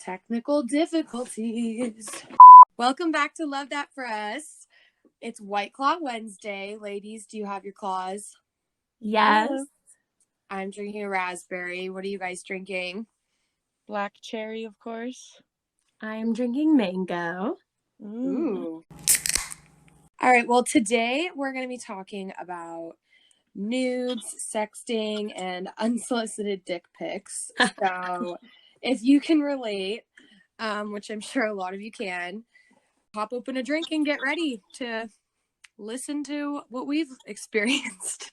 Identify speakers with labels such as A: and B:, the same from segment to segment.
A: Technical difficulties. Welcome back to Love That For Us. It's White Claw Wednesday. Ladies, do you have your claws?
B: Yes.
A: I'm drinking a raspberry. What are you guys drinking?
B: Black cherry, of course.
C: I am drinking mango.
A: Ooh. All right, well, today we're going to be talking about nudes, sexting, and unsolicited dick pics. So if you can relate, which I'm sure a lot of you can, pop open a drink and get ready to listen to what we've experienced.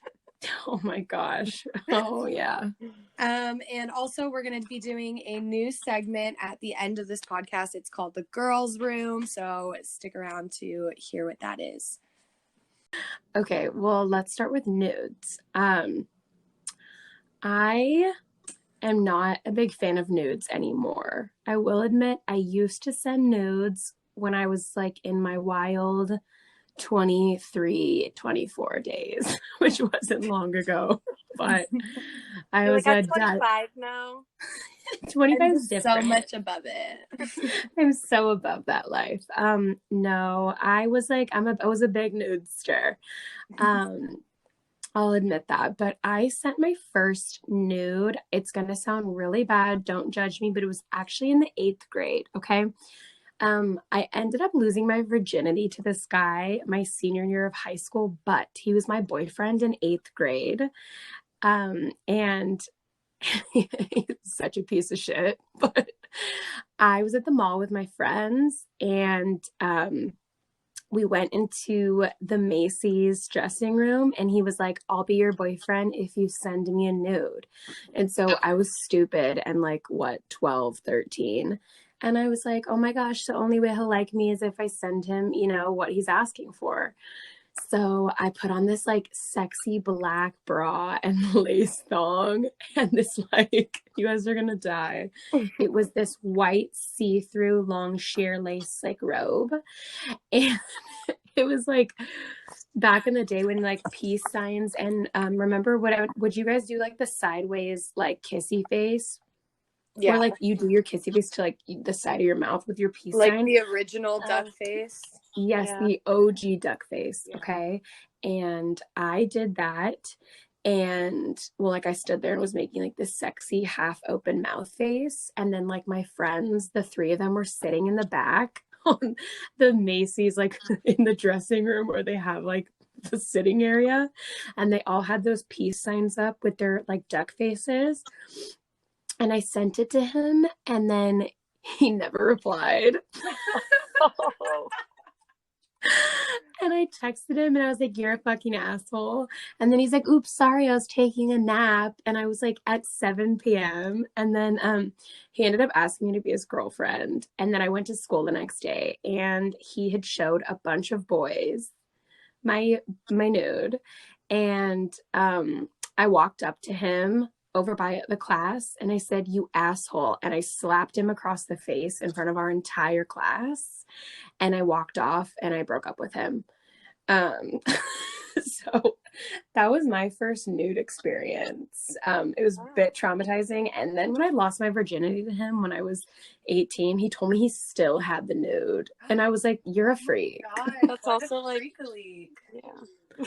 C: Oh my gosh. Oh yeah.
A: And also we're going to be doing a new segment at the end of this podcast. It's called The Girls Room. So stick around to hear what that is.
C: Okay, well, let's start with nudes. I am not a big fan of nudes anymore. I will admit I used to send nudes when I was like in my wild 23, 24 days, which wasn't long ago, but I
B: You're
C: was
B: like, I'm 25 now.
C: 25 is different.
A: So much above it.
C: I'm so above that life. No, I was like, I was a big nudester. I'll admit that, but I sent my first nude. It's going to sound really bad. Don't judge me, but it was actually in the 8th grade. Okay. I ended up losing my virginity to this guy my senior year of high school, but he was my boyfriend in 8th grade. And he's such a piece of shit, but I was at the mall with my friends and, we went into the Macy's dressing room and he was like, I'll be your boyfriend if you send me a nude. And so I was stupid and like, 12, 13. And I was like, oh my gosh, the only way he'll like me is if I send him, what he's asking for. So I put on this like sexy black bra and lace thong and this like, you guys are gonna die. It was this white see-through long sheer lace like robe. And it was like back in the day when like peace signs and remember would you guys do like the sideways like kissy face?
A: Yeah.
C: Or like you do your kissy face to like the side of your mouth with your peace
A: like
C: sign.
A: The original duck face.
C: Yes, yeah. The OG duck face. Yeah. Okay. And I did that. And well, like I stood there and was making like this sexy half open mouth face. And then like my friends, the 3 of them were sitting in the back on the Macy's, like in the dressing room where they have like the sitting area. And they all had those peace signs up with their like duck faces. And I sent it to him and then he never replied. And I texted him and I was like, you're a fucking asshole. And then he's like, oops, sorry, I was taking a nap. And I was like at 7 p.m. And then he ended up asking me to be his girlfriend. And then I went to school the next day and he had showed a bunch of boys my nude. And I walked up to him over by the class and I said, you asshole. And I slapped him across the face in front of our entire class. And I walked off and I broke up with him. So that was my first nude experience. It was a bit traumatizing. And then when I lost my virginity to him when I was 18, he told me he still had the nude. And I was like, you're a freak.
A: Oh God, that's also like
C: yeah.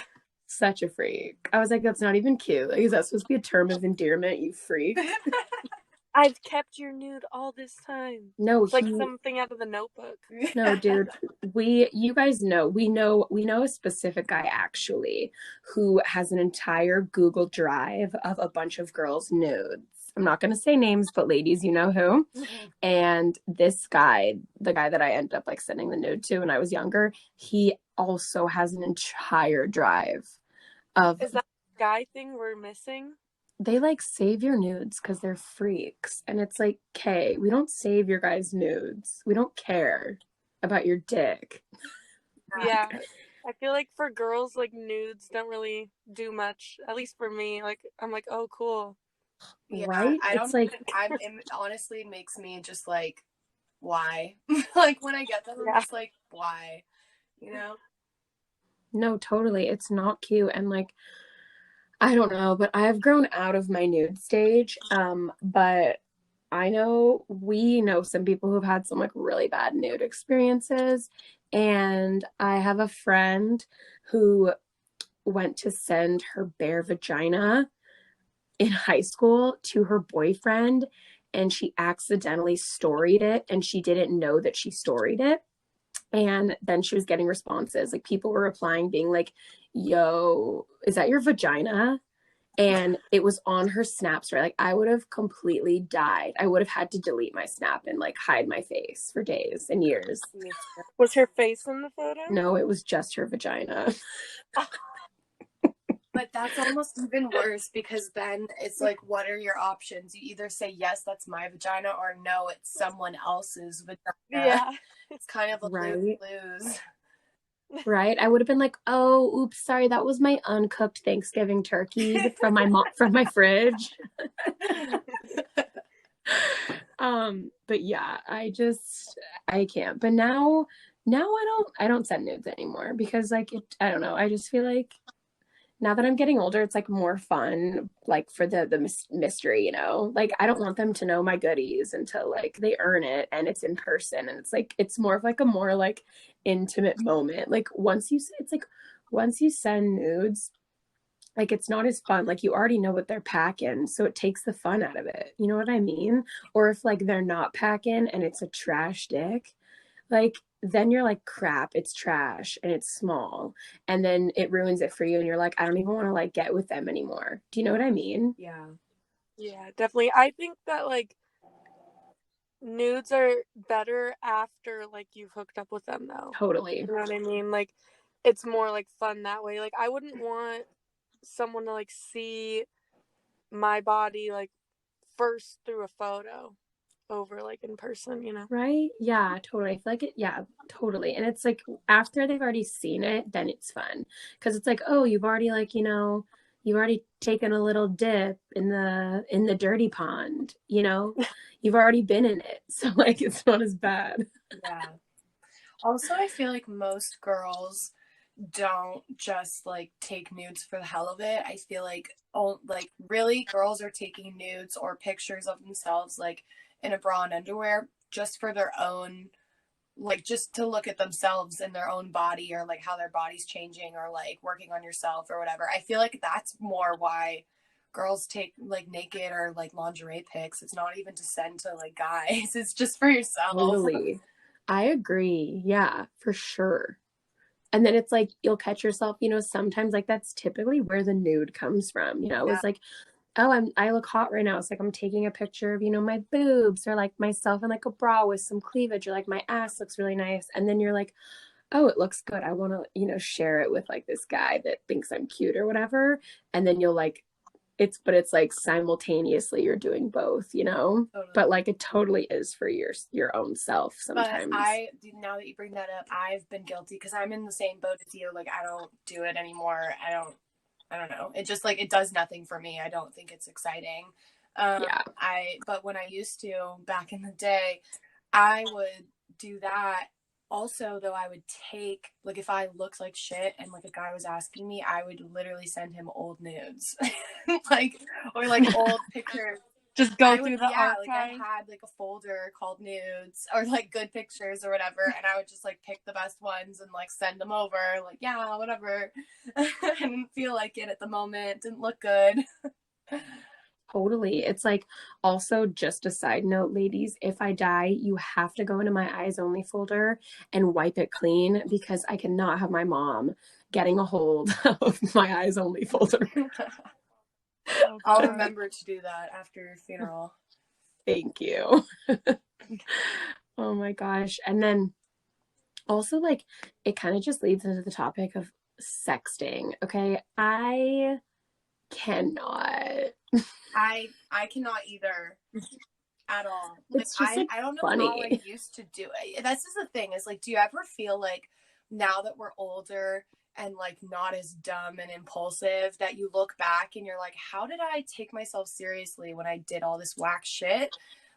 C: Such a freak. I was like, that's not even cute. Like, is that supposed to be a term of endearment, you freak?
B: I've kept your nude all this time.
C: No,
B: it's like something out of the Notebook.
C: No, dude. You guys know, we know a specific guy actually who has an entire Google Drive of a bunch of girls' nudes. I'm not going to say names, but ladies, you know who. And this guy, the guy that I ended up like sending the nude to when I was younger, he also has an entire drive of.
B: Is that the guy thing we're missing?
C: They like save your nudes because they're freaks. And it's like, okay, we don't save your guys' nudes. We don't care about your dick.
B: Yeah. I feel like for girls, like nudes don't really do much. At least for me. Like I'm like, oh cool.
A: Yeah,
C: right?
A: I don't like it honestly makes me just like, why? Like when I get them, I'm just like, why?
C: No, totally. It's not cute. And like, I don't know, but I've grown out of my nude stage. But I know we know some people who've had some like really bad nude experiences. And I have a friend who went to send her bare vagina in high school to her boyfriend, and she accidentally storied it, and she didn't know that she storied it. And then she was getting responses. Like people were replying, being like, yo, is that your vagina? And it was on her snaps, right? Like I would have completely died. I would have had to delete my snap and like hide my face for days and years.
B: Was her face in the photo?
C: No, it was just her vagina.
A: But that's almost even worse, because then it's like, what are your options? You either say, yes, that's my vagina, or no, it's someone else's vagina.
B: Yeah.
A: It's kind of a
C: Right.
A: lose-lose.
C: Right? I would have been like, oh, oops, sorry, that was my uncooked Thanksgiving turkey from my mom from my fridge. But yeah, I can't. But now I don't send nudes anymore because like I don't know. I just feel like now that I'm getting older, it's like more fun, like for the mystery, you know. Like I don't want them to know my goodies until like they earn it and it's in person, and it's like it's more of like a more like intimate moment. Like once you send nudes, like it's not as fun. Like you already know what they're packing, so it takes the fun out of it. You know what I mean? Or if like they're not packing and it's a trash dick, like then you're like crap, it's trash and it's small, and then it ruins it for you and you're like I don't even want to like get with them anymore. Do you know what I mean?
A: Yeah.
B: Yeah, definitely. I think that like nudes are better after like you've hooked up with them though.
C: Totally.
B: You know what I mean? Like it's more like fun that way. Like I wouldn't want someone to like see my body like first through a photo over like in person, you know?
C: Right? Yeah, totally. I feel like it, yeah, totally. And it's like after they've already seen it, then it's fun. Because it's like, oh, you've already like, you know, you've already taken a little dip in the dirty pond, you know? You've already been in it. So like it's not as bad.
A: Yeah. Also, I feel like most girls don't just like take nudes for the hell of it. I feel like really girls are taking nudes or pictures of themselves like in a bra and underwear just for their own, like just to look at themselves in their own body, or like how their body's changing, or like working on yourself or whatever. I feel like that's more why girls take like naked or like lingerie pics. It's not even to send to like guys. It's just for yourself.
C: Totally. I agree. Yeah, for sure. And then it's like you'll catch yourself, you know, sometimes like that's typically where the nude comes from. You know,
A: Yeah.
C: it's like, oh, I look hot right now. It's like I'm taking a picture of, you know, my boobs, or like myself in like a bra with some cleavage, or like my ass looks really nice. And then you're like, oh, it looks good. I want to, you know, share it with like this guy that thinks I'm cute or whatever. And then you'll like it's like simultaneously you're doing both, you know.
A: Totally.
C: But like it totally is for your own self sometimes.
A: But now that you bring that up, I've been guilty because I'm in the same boat as you. Like I don't do it anymore. I don't know. It just like it does nothing for me. I don't think it's exciting.
C: Yeah.
A: But when I used to back in the day, I would do that. Also, though, I would take, like, if I looked like shit and like a guy was asking me, I would literally send him old nudes, like, or like old pictures.
B: Just go through the archive.
A: Like I had like a folder called nudes, or like good pictures or whatever, and I would just like pick the best ones and like send them over. Like, yeah, whatever. I didn't feel like it at the moment. Didn't look good.
C: Totally. It's like also just a side note, ladies, if I die, you have to go into my eyes only folder and wipe it clean, because I cannot have my mom getting a hold of my eyes only folder.
A: I'll remember to do that after your funeral.
C: Thank you. Oh my gosh. And then also like it kind of just leads into the topic of sexting. Okay. I cannot.
A: I cannot either at all. Like,
C: It's just like
A: I don't know
C: funny.
A: how I used to do it. That's just the thing, is like, do you ever feel like now that we're older and like not as dumb and impulsive, that you look back and you're like, how did I take myself seriously when I did all this whack shit?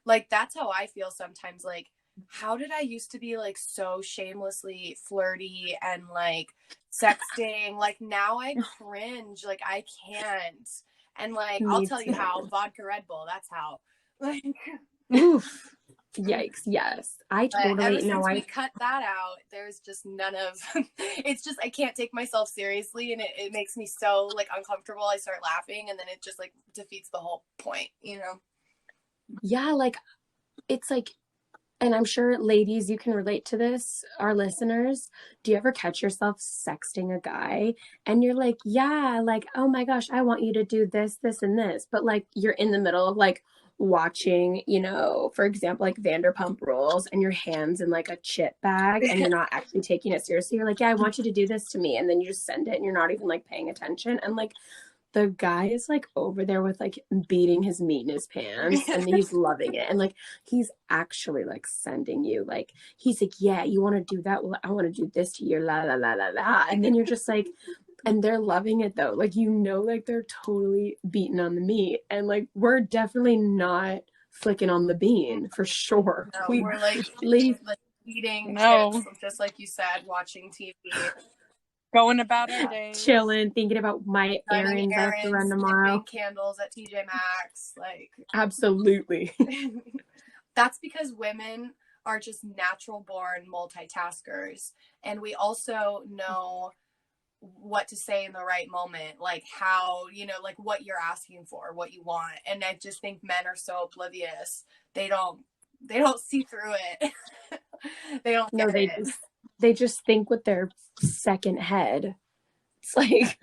A: Like that's how I feel sometimes. Like, how did I used to be like so shamelessly flirty and like sexting? Like now I cringe. Like I can't. And like, I'll tell you how. Vodka Red Bull, that's how. Like
C: Oof. Yikes. Yes. I
A: But ever
C: totally
A: since
C: know.
A: we cut that out, there's just none of it's just I can't take myself seriously, and it makes me so like uncomfortable. I start laughing, and then it just like defeats the whole point, you know?
C: Yeah, like it's like, and I'm sure ladies, you can relate to this, our listeners. Do you ever catch yourself sexting a guy and you're like, yeah, like, oh my gosh, I want you to do this, this, and this. But like you're in the middle of like watching, you know, for example, like Vanderpump Rules, and your hands in like a chip bag and you're not actually taking it seriously. You're like, yeah, I want you to do this to me. And then you just send it and you're not even like paying attention. And like the guy is like over there with like beating his meat in his pants and he's loving it. And like he's actually like sending you like he's like, yeah, you want to do that? Well, I want to do this to you, la la la la la. And then you're just like, and they're loving it though. Like, you know, like they're totally beating on the meat. And like we're definitely not flicking on the bean for sure.
A: No, we're like eating chips, just like you said, watching TV.
B: Going about our days.
C: Chilling, thinking about my
A: running
C: errands I have to run tomorrow.
A: Candles at TJ Maxx, like
C: absolutely.
A: That's because women are just natural born multitaskers, and we also know what to say in the right moment, like how, you know, like what you're asking for, what you want. And I just think men are so oblivious. They don't see through it. They don't get it.
C: They just think with their second head. It's like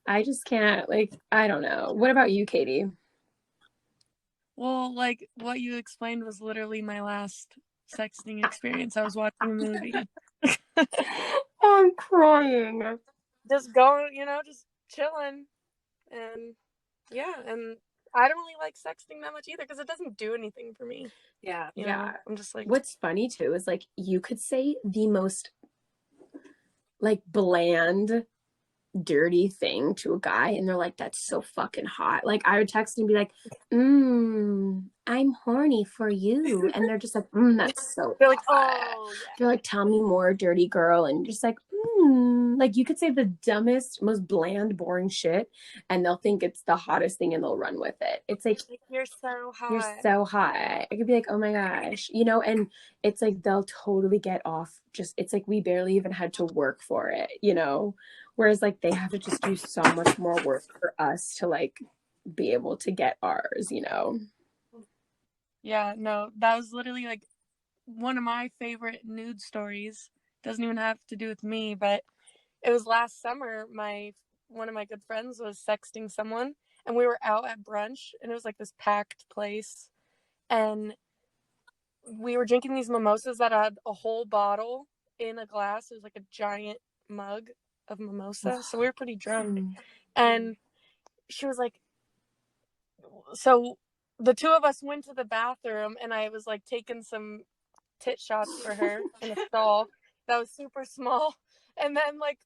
C: I just can't, like, I don't know. What about you, Katie?
B: Well, like what you explained was literally my last sexting experience. I was watching a movie.
C: I'm crying.
B: Just going, you know, just chilling. And yeah, and I don't really like sexting that much either because it doesn't do anything for me.
A: Yeah.
B: You know? I'm just like,
C: what's funny too is like you could say the most like bland dirty thing to a guy and they're like, that's so fucking hot. Like I would text and be like, I'm horny for you, and they're just like, that's so
B: they're like,
C: hot.
B: oh yeah.
C: They're like, tell me more, dirty girl. And just like, like you could say the dumbest, most bland, boring shit and they'll think it's the hottest thing and they'll run with it. It's like
B: you're so hot.
C: You're so hot. I could be like, oh my gosh, you know, and it's like they'll totally get off. Just it's like we barely even had to work for it, you know, whereas like they have to just do so much more work for us to like be able to get ours, you know.
B: Yeah, no, that was literally like one of my favorite nude stories. Doesn't even have to do with me, but it was last summer. One of my good friends was sexting someone, and we were out at brunch, and it was like this packed place, and we were drinking these mimosas that had a whole bottle in a glass. It was like a giant mug of mimosa, so we were pretty drunk. And she was like, so the two of us went to the bathroom, and I was like taking some tit shots for her in a stall that was super small, and then like,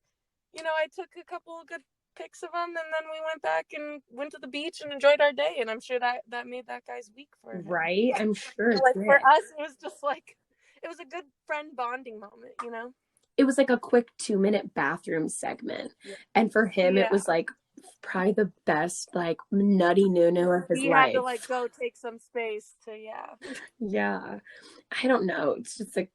B: you know, I took a couple of good pics of them, and then we went back and went to the beach and enjoyed our day, and I'm sure that made that guy's week for him.
C: Right? I'm sure.
B: Like for us, it was just like, it was a good friend bonding moment, you know?
C: It was like a quick 2-minute bathroom segment. Yeah. And for him, it was like probably the best, like nutty nunu of his life.
B: He had to like go take some space to,
C: Yeah. I don't know. It's just like,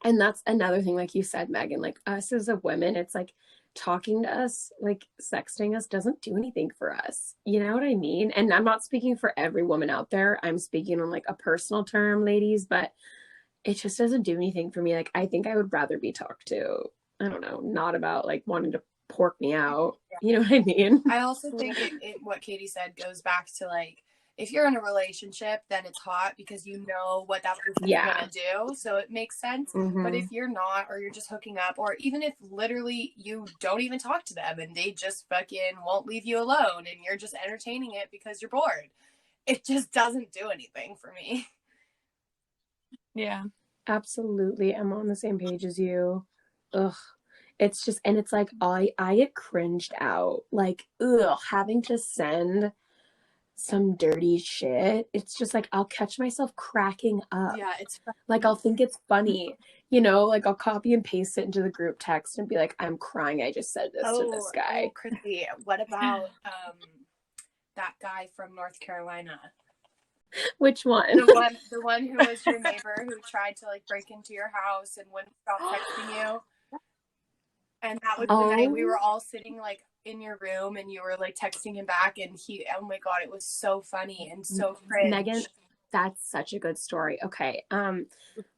C: and that's another thing, like you said, Megan, like us as a women, it's like talking to us, like sexting us doesn't do anything for us. You know what I mean? And I'm not speaking for every woman out there. I'm speaking on like a personal term, ladies, but it just doesn't do anything for me. Like, I think I would rather be talked to, I don't know, not about like wanting to pork me out. You know what I mean?
A: I also think what Katie said goes back to like, if you're in a relationship, then it's hot because you know what that person's gonna do, so it makes sense. But if you're not, or you're just hooking up, or even if literally you don't even talk to them and they just fucking won't leave you alone and you're just entertaining it because you're bored, it just doesn't do anything for me.
B: Yeah,
C: absolutely. I'm on the same page as you. Ugh. It's just, and it's like I get cringed out, like, having to send some dirty shit. It's just like I'll catch myself cracking up.
A: Yeah, it's
C: like I'll think it's funny, you know, like I'll copy and paste it into the group text and be like, I'm crying, I just said this to this guy.
A: Chrissy, what about that guy from North Carolina?
C: Which one?
A: The one who was your neighbor who tried to like break into your house and wouldn't stop texting you. And that was the night we were all sitting like in your room and you were like texting him back and he, oh my God, it was so funny and so cringe.
C: Megan, that's such a good story. Okay.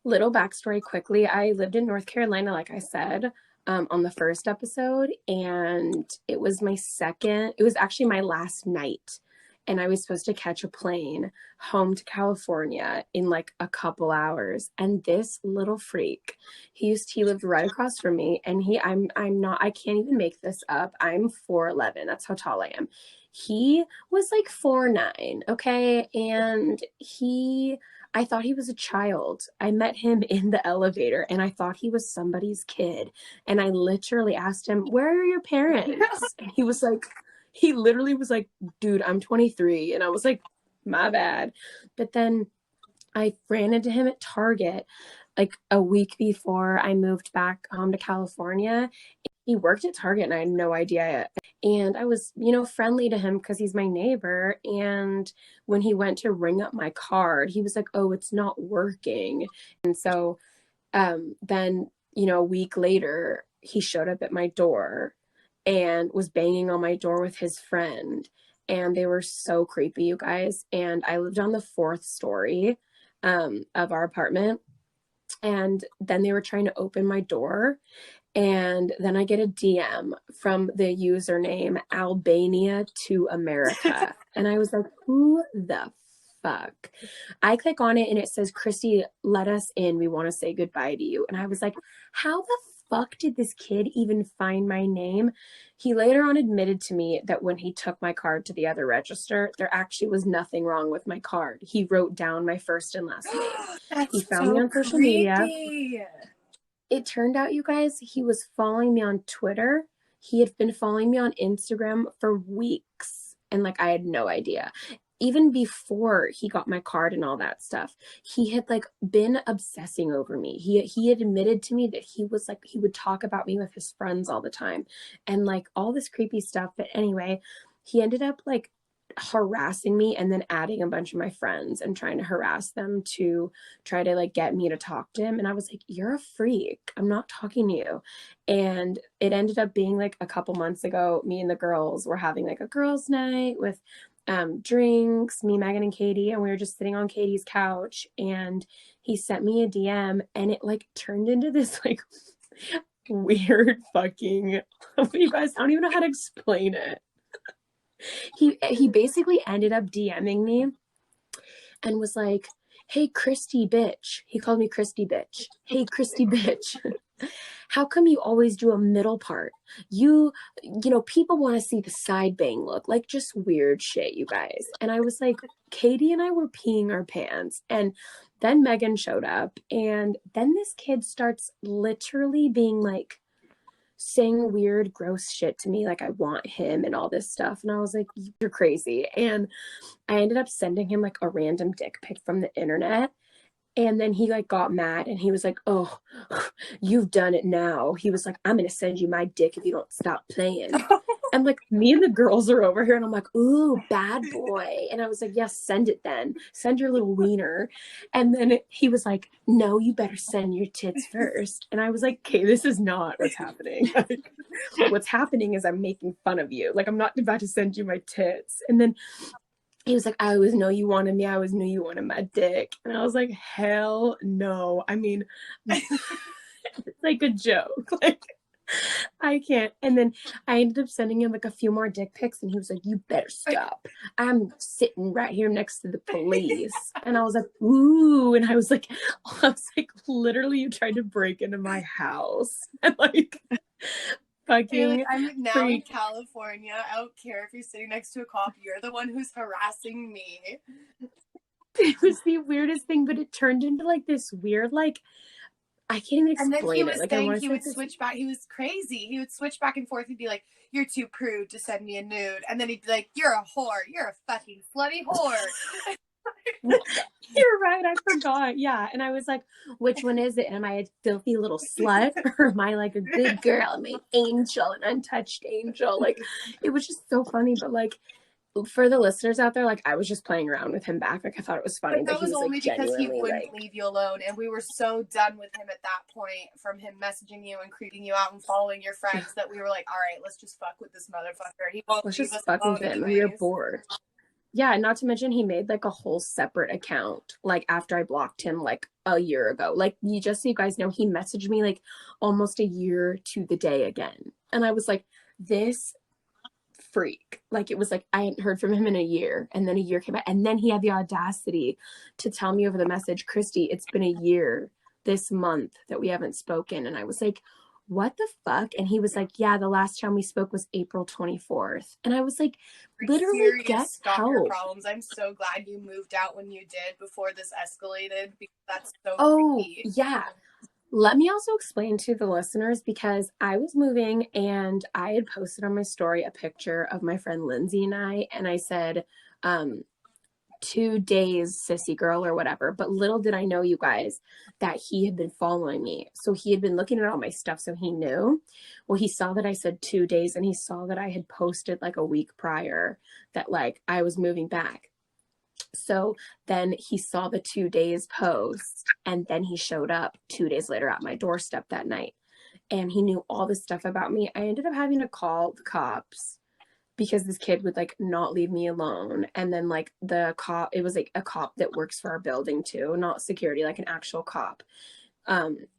C: Little backstory quickly. I lived in North Carolina, like I said, on the first episode, and it was actually my last night. And I was supposed to catch a plane home to California in like a couple hours. And this little freak, he lived right across from me. And I can't even make this up. I'm 4'11". That's how tall I am. He was like 4'9". Okay. And I thought he was a child. I met him in the elevator and I thought he was somebody's kid. And I literally asked him, "Where are your parents?" And he literally was like, "Dude, I'm 23." And I was like, "My bad." But then I ran into him at Target like a week before I moved back home to California. He worked at Target and I had no idea. And I was, friendly to him because he's my neighbor. And when he went to ring up my card, he was like, "Oh, it's not working." And so then, a week later, he showed up at my door and was banging on my door with his friend. And they were so creepy, you guys. And I lived on the 4th story of our apartment. And then they were trying to open my door. And then I get a DM from the username Albania to America. And I was like, who the fuck? I click on it and it says, "Christy, let us in. We want to say goodbye to you." And I was like, how the fuck did this kid even find my name? He later on admitted to me that when he took my card to the other register, there actually was nothing wrong with my card. He wrote down my first and last name. He found me on social media. It turned out, you guys, he was following me on Twitter. He had been following me on Instagram for weeks. And like, I had no idea. Even before he got my card and all that stuff, he had like been obsessing over me. He had admitted to me that he would talk about me with his friends all the time and like all this creepy stuff. But anyway, he ended up like harassing me and then adding a bunch of my friends and trying to harass them to try to like get me to talk to him. And I was like, "You're a freak. I'm not talking to you." And it ended up being like a couple months ago, me and the girls were having like a girls' night with drinks, me, Megan, and Katie, and we were just sitting on Katie's couch and he sent me a DM and it like turned into this like weird fucking you guys, I don't even know how to explain it. He basically ended up DMing me and was like, "Hey, Christy bitch." He called me Christy bitch. "Hey, Christy bitch. How come you always do a middle part? People want to see the side bang look." Like just weird shit, you guys. And I was like, Katie and I were peeing our pants. And then Megan showed up. And then this kid starts literally being like, saying weird, gross shit to me. Like, I want him and all this stuff. And I was like, "You're crazy." And I ended up sending him like a random dick pic from the internet. And then he like got mad and he was like, "Oh, you've done it now." He was like, "I'm going to send you my dick if you don't stop playing." And like me and the girls are over here and I'm like, "Ooh, bad boy." And I was like, "Yes, send it then. Send your little wiener." And then he was like, "No, you better send your tits first." And I was like, "Okay, this is not what's happening. Like, what's happening is I'm making fun of you. Like, I'm not about to send you my tits." And then he was like, "I always know you wanted me. I always knew you wanted my dick." And I was like, hell no. I mean, it's like a joke. Like, I can't. And then I ended up sending him like a few more dick pics and he was like, "You better stop. I'm sitting right here next to the police." And I was like, "Ooh." And I was like, "Literally, you tried to break into my house." And like, fucking
A: like, "I'm now
C: freak.
A: in California. I don't care if you're sitting next to a cop. You're the one who's harassing me."
C: It was the weirdest thing, but it turned into like this weird, like, I can't even explain
A: and then he was
C: it. Like,
A: saying he would switch back. He was crazy. He would switch back and forth. He'd be like, "You're too prude to send me a nude." And then he'd be like, "You're a whore. You're a fucking slutty whore."
C: You're right. I forgot. Yeah. And I was like, "Which one is it? Am I a filthy little slut or am I like a good girl? Am I an angel, an untouched angel?" Like, it was just so funny. But like, for the listeners out there, like, I was just playing around with him back. Like, I thought it was funny,
A: But that
C: he
A: was only
C: like,
A: because he
C: genuinely,
A: wouldn't
C: like,
A: leave you alone, and we were so done with him at that point from him messaging you and creeping you out and following your friends that we were like, all right, let's just fuck with this motherfucker. He won't
C: let's
A: leave
C: just
A: us
C: fuck
A: alone
C: with him.
A: anyways.
C: We were bored. Yeah, not to mention he made like a whole separate account like after I blocked him like a year ago. Like, you just so you guys know, he messaged me like almost a year to the day again. And I was like, this freak. Like, it was like I hadn't heard from him in a year, and then a year came by, and then he had the audacity to tell me over the message, Christy, it's been a year this month that we haven't spoken. And I was like, what the fuck? And he was like, yeah, the last time we spoke was April 24th. And I was like, literally,
A: Serious
C: get
A: stalker
C: help.
A: problems. I'm so glad you moved out when you did before this escalated, because that's so
C: creepy.
A: creepy.
C: Yeah. Let me also explain to the listeners, because I was moving and I had posted on my story a picture of my friend Lindsay and I said, 2 days, sissy girl, or whatever. But little did I know, you guys, that he had been following me. So he had been looking at all my stuff, so he knew. Well, he saw that I said 2 days, and he saw that I had posted like a week prior that like I was moving back. So then he saw the 2 days post, and then he showed up 2 days later at my doorstep that night. And he knew all this stuff about me. I ended up having to call the cops because this kid would like not leave me alone. And then like the cop, it was like a cop that works for our building too, not security, like an actual cop.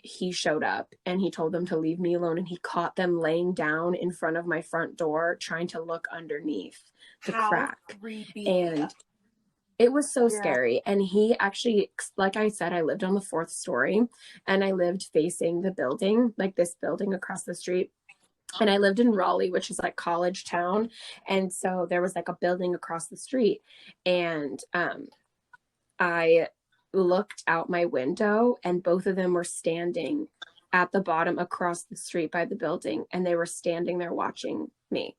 C: He showed up and he told them to leave me alone, and he caught them laying down in front of my front door trying to look underneath the crack.
A: Creepy.
C: And it was so scary. And he actually, like I said, I lived on the 4th story, and I lived facing the building, like this building across the street. And I lived in Raleigh, which is like college town. And so there was like a building across the street. And I looked out my window, and both of them were standing at the bottom across the street by the building. And they were standing there watching me.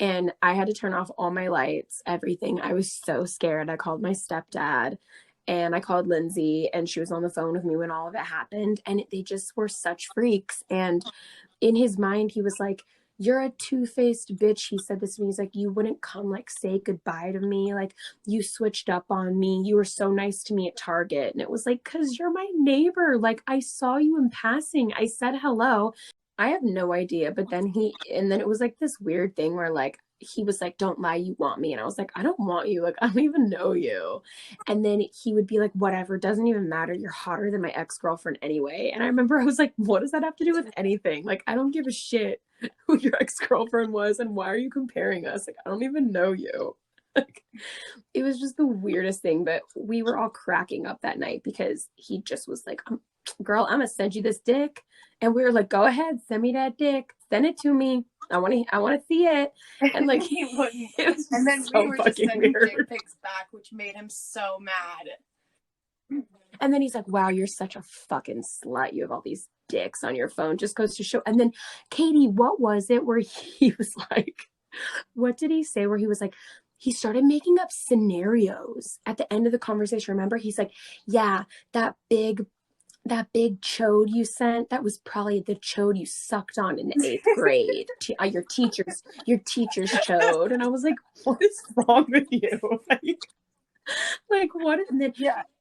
C: And I had to turn off all my lights, everything. I was so scared. I called my stepdad, and I called Lindsay, and she was on the phone with me when all of it happened. And they just were such freaks. And in his mind, he was like, you're a two-faced bitch. He said this to me. He's like, you wouldn't come like say goodbye to me. Like, you switched up on me. You were so nice to me at Target. And it was like, cause you're my neighbor. Like, I saw you in passing. I said hello. I have no idea. But then it was like this weird thing where like, he was like, don't lie, you want me. And I was like, I don't want you. Like, I don't even know you. And then he would be like, whatever, doesn't even matter. You're hotter than my ex-girlfriend anyway. And I remember I was like, what does that have to do with anything? Like, I don't give a shit who your ex-girlfriend was, and why are you comparing us? Like, I don't even know you. Like, it was just the weirdest thing. But we were all cracking up that night because he just was like, girl, I'm gonna send you this dick. And we were like, go ahead, send me that dick. Send it to me. I want to see it. And like,
A: he wouldn't.
C: It was
A: And then
C: so
A: we were just sending
C: weird.
A: dick pics back, which made him so mad.
C: And then he's like, wow, you're such a fucking slut. You have all these dicks on your phone. Just goes to show. And then, Katie, what was it where he was like, what did he say? Where he was like, he started making up scenarios at the end of the conversation. Remember? He's like, yeah, that big chode you sent, that was probably the chode you sucked on in the 8th grade. Your teacher's chode. And I was like, what is wrong with you? Like what? And then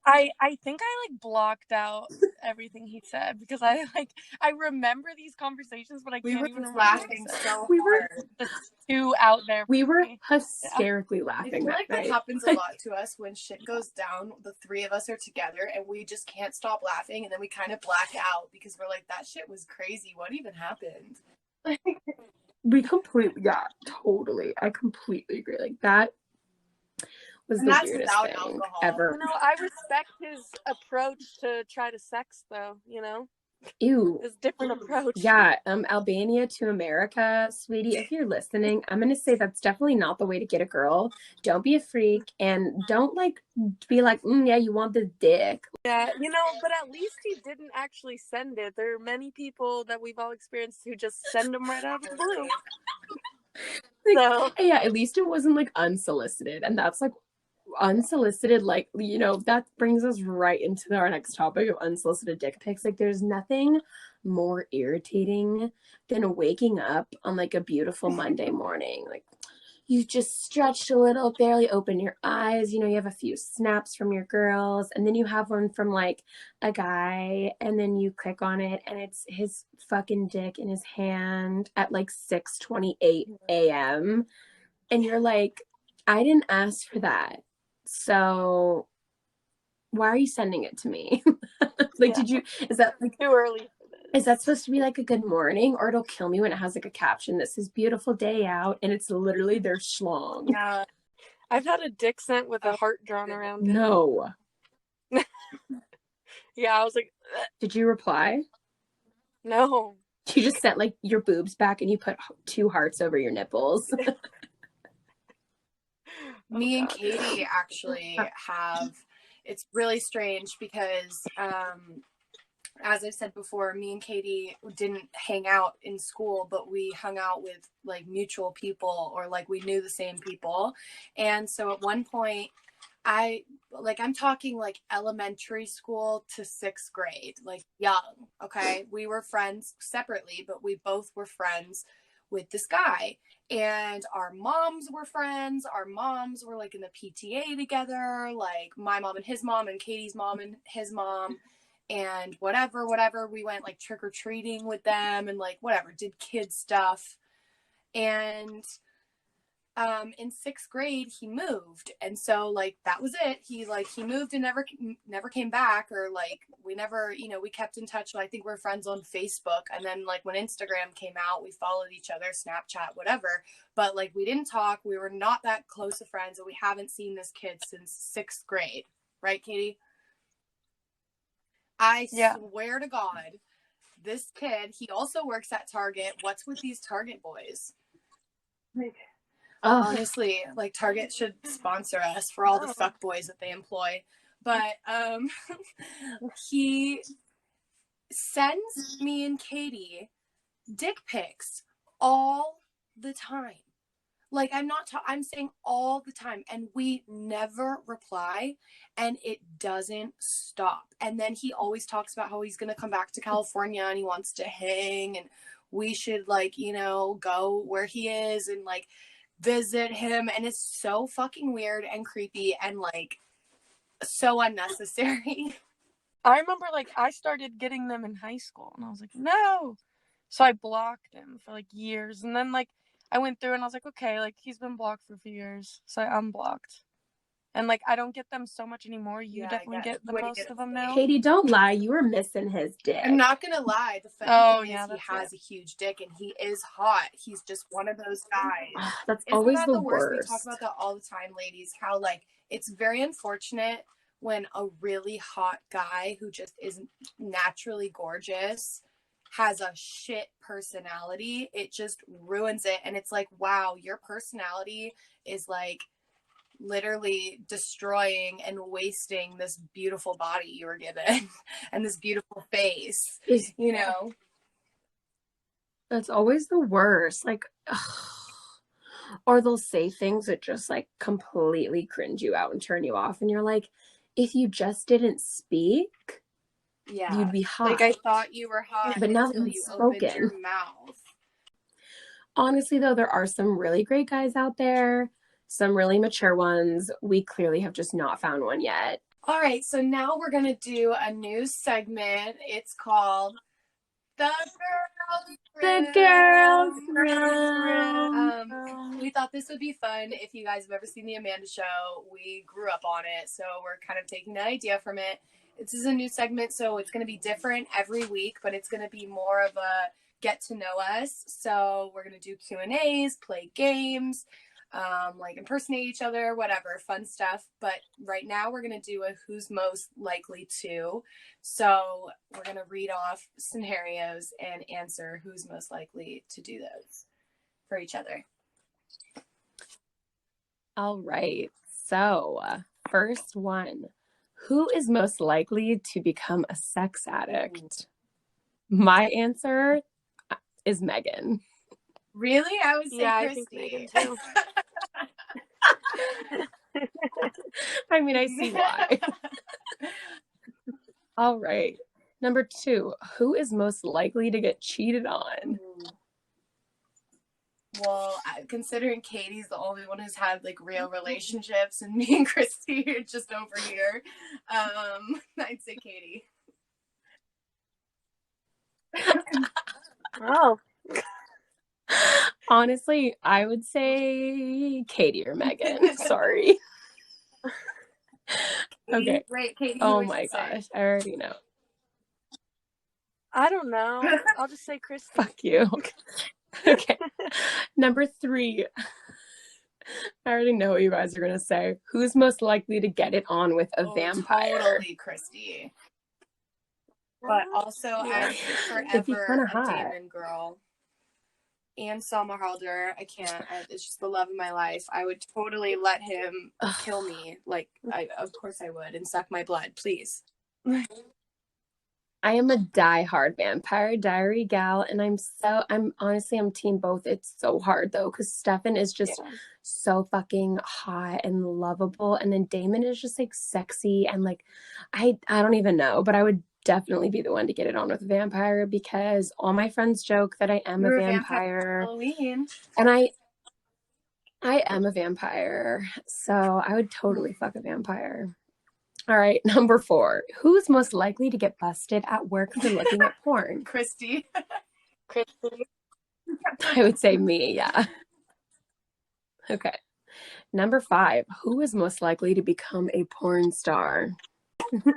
B: I think I like blocked out everything he said, because I remember these conversations, but I can't even remember.
A: Laughing so
C: we were
A: hard.
B: It's too out there.
C: We were hysterically laughing.
A: I feel like that happens a lot to us when shit goes down. The three of us are together and we just can't stop laughing, and then we kind of black out because we're like, that shit was crazy. What even happened?
C: We completely, totally. I completely agree. Like that was the weirdest thing
A: alcohol.
C: ever.
B: You know, I respect his approach to try to sex, though. You know.
C: Ew.
B: His different approach.
C: Yeah, Albania to America, sweetie, if you're listening, I'm going to say that's definitely not the way to get a girl. Don't be a freak, and don't like be like, yeah, you want this dick.
B: Yeah, you know, but at least he didn't actually send it. There are many people that we've all experienced who just send them right out of the blue.
C: Like, yeah, at least it wasn't like unsolicited, and that's like unsolicited, like, you know, that brings us right into our next topic of unsolicited dick pics. Like, there's nothing more irritating than waking up on like a beautiful Monday morning, like, you've just stretched a little, barely open your eyes. You have a few snaps from your girls, and then you have one from like a guy, and then you click on it, and it's his fucking dick in his hand at like 6:28 a.m. And you're like, I didn't ask for that. So why are you sending it to me? Like, is that like
B: too early for this?
C: Is that supposed to be like a good morning, or it'll kill me when it has like a caption that says beautiful day out and it's literally their schlong?
A: Yeah.
B: I've had a dick sent with a heart drawn around it.
C: No.
B: Yeah, I was like, ugh.
C: Did you reply?
B: No.
C: You just sent like your boobs back and you put 2 hearts over your nipples.
A: Me and Katie actually have, it's really strange because as I've said before, me and Katie didn't hang out in school, but we hung out with like mutual people, or like we knew the same people. And so at one point I'm talking like elementary school to 6th grade, like young. Okay. We were friends separately, but we both were friends with this guy, and our moms were friends. Our moms were like in the PTA together, like my mom and his mom and Katie's mom and his mom. And whatever, we went like trick-or-treating with them and like whatever, did kid stuff. And in 6th grade he moved, and so like that was it. He moved and never came back, or like we never, we kept in touch. I think we're friends on Facebook, and then like when Instagram came out, we followed each other, Snapchat, whatever, but like we didn't talk. We were not that close of friends, and we haven't seen this kid since 6th grade, right, Katie? I swear to God, this kid, he also works at Target. What's with these Target boys? Honestly, like Target should sponsor us for all the fuck boys that they employ. But he sends me and Katie dick pics all the time. Like I'm saying all the time, and we never reply, and it doesn't stop. And then he always talks about how he's going to come back to California and he wants to hang, and we should like, go where he is and like visit him. And it's so fucking weird and creepy and like so unnecessary.
B: I remember like I started getting them in high school, and I was like, no. So I blocked him for like years, and then like I went through and I was like, okay, like he's been blocked for a few years, so I unblocked. And like I don't get them so much anymore. You definitely get the most of them now.
C: Katie, don't lie. You were missing his dick.
A: I'm not gonna lie. The funny thing is he has a huge dick, and he is hot. He's just one of those guys.
C: That's always the worst.
A: We talk about that all the time, ladies. How like it's very unfortunate when a really hot guy who just isn't naturally gorgeous has a shit personality. It just ruins it. And it's like, wow, your personality is like literally destroying and wasting this beautiful body you were given and this beautiful face,
C: That's always the worst. Like, or they'll say things that just like completely cringe you out and turn you off, and you're like, if you just didn't speak, you'd be hot.
A: Like I thought you were hot,
C: but now
A: until you opened your mouth.
C: Honestly, though, there are some really great guys out there, some really mature ones. We clearly have just not found one yet.
A: All right, so now we're gonna do a new segment. It's called The Girls Room. We thought this would be fun. If you guys have ever seen the Amanda Show, we grew up on it, so we're kind of taking that idea from it. This is a new segment, so it's going to be different every week, but it's going to be more of a get to know us. So we're going to do Q&As, play games, like impersonate each other, whatever, fun stuff. But right now we're going to do a who's most likely to. So we're going to read off scenarios and answer who's most likely to do those for each other.
C: All right. So first one, who is most likely to become a sex addict? My answer is Megan.
A: Really? I would say Christy.
B: I think Megan too.
C: I mean, I see why. All right. Number 2, who is most likely to get cheated on?
A: Well, considering Katie's the only one who's had like real relationships, and me and Christy are just over here, I'd say Katie.
B: Oh.
C: Honestly, I would say Katie or Megan. Sorry.
A: Katie,
C: okay.
A: Right, Katie.
C: Oh my gosh, I already know.
B: I don't know. I'll just say Christy.
C: Fuck you. Okay. Number 3. I already know what you guys are gonna say. Who's most likely to get it on with a vampire?
A: Totally Christy. But also, I'm forever a demon girl. And Selma Halder, I can't. It's just the love of my life. I would totally let him kill me. Like, of course I would, and suck my blood, please.
C: I am a diehard Vampire Diary gal, and I'm team both. It's so hard though, because Stefan is just so fucking hot and lovable, and then Damon is just like sexy and like I don't even know, but I would definitely be the one to get it on with a vampire, because all my friends joke that I am a vampire.
A: Halloween.
C: And I am a vampire, so I would totally fuck a vampire. All right, number 4. Who's most likely to get busted at work for looking at porn?
A: Christy.
B: Christy.
C: I would say me, yeah. Okay. Number 5. Who is most likely to become a porn star?
A: I don't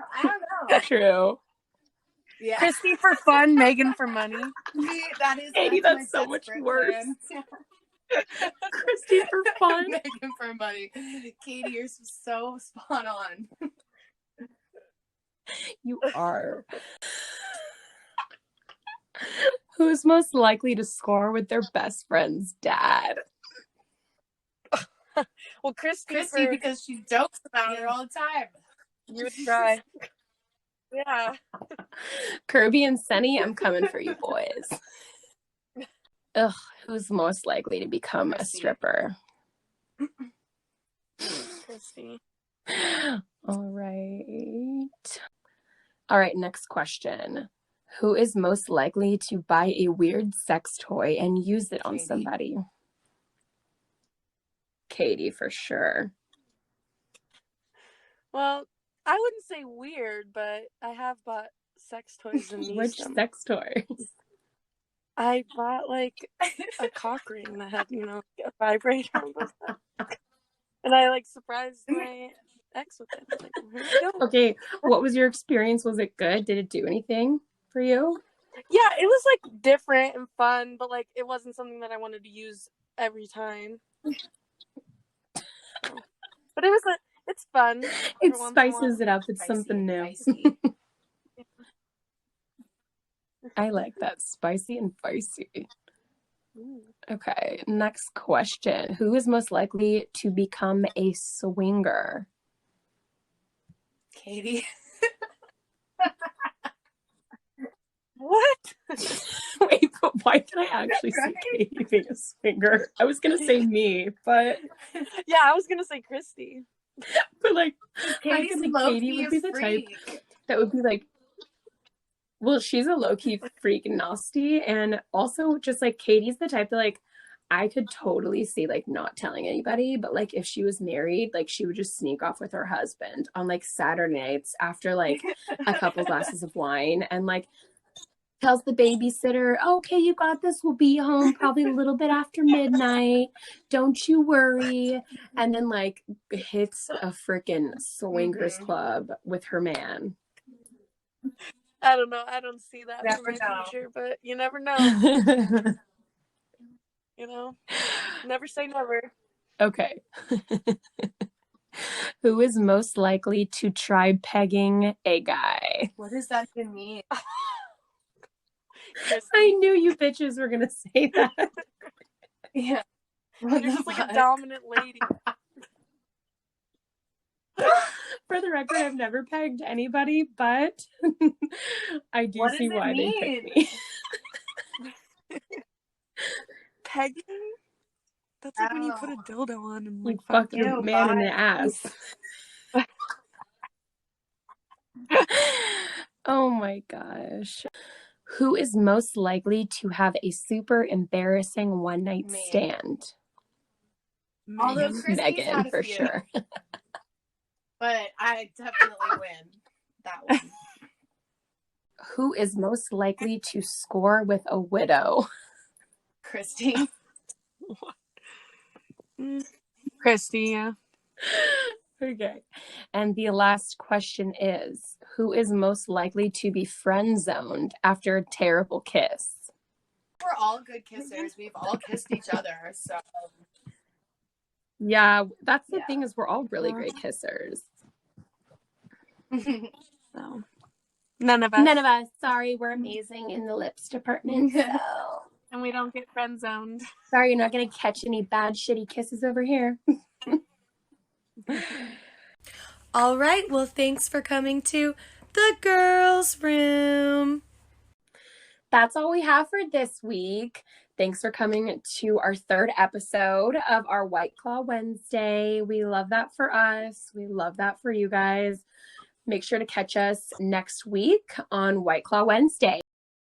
A: know.
C: True.
B: Yeah. Christy for fun, Megan for money.
A: That is
C: Katie, that's so much worse. Christy for fun.
A: Megan for money. Katie, you're so spot on.
C: You are. Who's most likely to score with their best friend's dad?
B: Well, Christy
A: because she jokes about her all the time.
B: You would try. Yeah.
C: Kirby and Sunny, I'm coming for you boys. Ugh, who's most likely to become a stripper?
B: Christy.
C: All right, next question. Who is most likely to buy a weird sex toy and use it on somebody? Katie, for sure.
B: Well, I wouldn't say weird, but I have bought sex toys and used
C: Which
B: them.
C: sex toys?
B: I bought like a cock ring that had, a vibrator on both sides. And I like surprised my ex with it. Like, here we go.
C: Okay, what was your experience? Was it good? Did it do anything for you?
B: Yeah, it was like different and fun, but like it wasn't something that I wanted to use every time. But it's fun.
C: It spices it up. It's something new. I like that. Spicy and feisty. Okay, next question. Who is most likely to become a swinger?
A: Katie.
C: What? Wait, but why did I actually say Katie being a swinger? I was going to say me, but...
B: Yeah, I was going to say Christy.
C: But like,
A: Katie would be the type
C: that would be like, well, she's a low-key freak nasty, and also just like Katie's the type that like I could totally see like not telling anybody, but like if she was married, like she would just sneak off with her husband on like Saturday nights after like a couple glasses of wine, and like tells the babysitter, okay, you got this, we'll be home probably a little bit after midnight, don't you worry, and then like hits a freaking swingers club with her man.
B: I don't know. I don't see that for my future, but you never know. Never say never.
C: Okay. Who is most likely to try pegging a guy?
A: What does that even mean?
C: I knew you bitches were gonna say that.
A: Yeah.
B: You're just like a dominant lady.
C: For the record, I've never pegged anybody, but I do see why they picked me.
B: Pegging? That's like when you put a dildo on and like
C: fuck your man in the ass. Oh my gosh. Who is most likely to have a super embarrassing one-night
A: Me.
C: stand?
A: Although Christy's
C: Megan,
A: had a
C: for
A: few,
C: sure.
A: but I definitely win that one.
C: Who is most likely to score with a widow?
A: Christy.
B: Christy, yeah.
C: Okay. And the last question is, who is most likely to be friend zoned after a terrible kiss?
A: We're all good kissers. We've all kissed each other, so.
C: Yeah, that's the
A: Yeah.
C: thing, is we're all really great kissers.
B: So none of us.
C: None of us. Sorry, we're amazing in the lips department. So.
B: And we don't get friend zoned.
C: Sorry, you're not going to catch any bad, shitty kisses over here.
A: All right. Well, thanks for coming to the girls' room.
C: That's all we have for this week. Thanks for coming to our third episode of our White Claw Wednesday. We love that for us. We love that for you guys. Make sure to catch us next week on White Claw Wednesday.